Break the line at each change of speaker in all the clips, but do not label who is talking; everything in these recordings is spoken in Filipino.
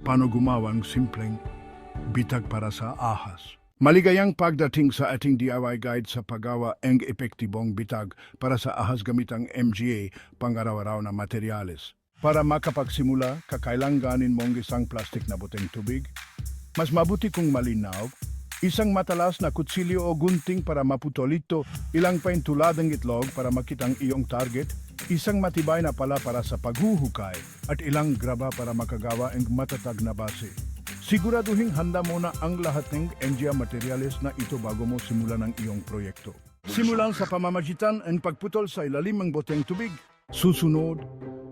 paano gumawang simpleng bitag para sa ahas. Maligayang pagdating sa ating DIY guide sa paggawa ng epektibong bitag para sa ahas gamit ang MGA pang-araw-araw na materyales. Para makapagsimula, kakailanganin mong isang plastic na boteng tubig. Mas mabuti kung malinaw, isang matalas na kutsilyo o gunting para maputol ito, ilang paintuladang itlog para makita ang iyong target, isang matibay na pala para sa paghuhukay, at ilang graba para makagawa ng matatag na base. Siguraduhin handa mo na ang lahat ng NGA materials na ito bago mo simulan ang iyong proyekto. Simulan sa pamamagitan ng pagputol sa ilalim ng boteng tubig. Susunod,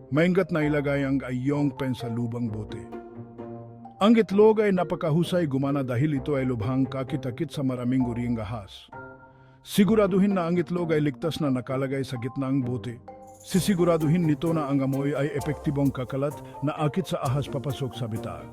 maingat na ilagay ang iyong pen sa lubang bote. Ang itlog ay napakahusay gumana dahil ito ay lubhang kakit-akit sa maraming uring ahas. Siguraduhin na ang itlog ay ligtas na nakalagay sa gitna ng bote. Sisiguraduhin nito na ang amoy ay epektibong kakalat na akit sa ahas papasok sa bitag.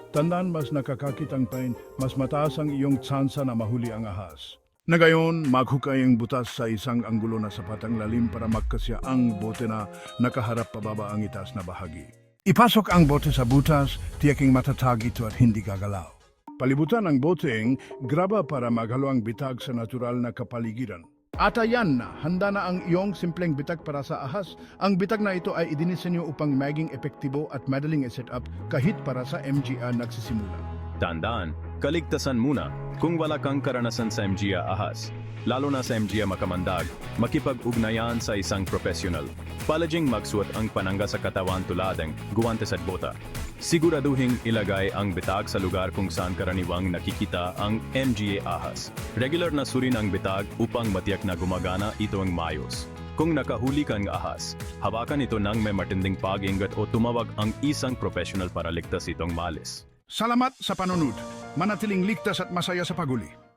Tandaan, mas nakakakit ang pain, mas mataas ang iyong tsansa na mahuli ang ahas. Na gayon, maghukay ang butas sa isang anggulo na sapat ang lalim para magkasya ang bote na nakaharap pababa ang itaas na bahagi. Ipasok ang bote sa butas, tiyaking matatag ito at hindi gagalaw. Palibutan ang boteng graba para maghalo ang bitag sa natural na kapaligiran. At ayan na, handa na ang iyong simpleng bitag para sa ahas. Ang bitag na ito ay idinisenyo upang maging epektibo at madaling i-set up kahit para sa MGA nagsisimula.
Tandaan, kaligtasan muna kung wala kang karanasan sa MGA ahas. Lalo na sa MGA makamandag, makipag-ugnayan sa isang profesional. Palaging magsuot ang panangga sa katawan tulad ng guwantes at bota. Siguraduhin ilagay ang bitag sa lugar kung saan karaniwang nakikita ang MGA ahas. Regular na surin ang bitag upang matiyak na gumagana ito ang mayos. Kung nakahuli kang ahas, hawakan ito ng may matinding pag-ingat o tumawag ang isang professional para ligtas itong malis.
Salamat sa panunod. Manatiling ligtas at masaya sa paguli.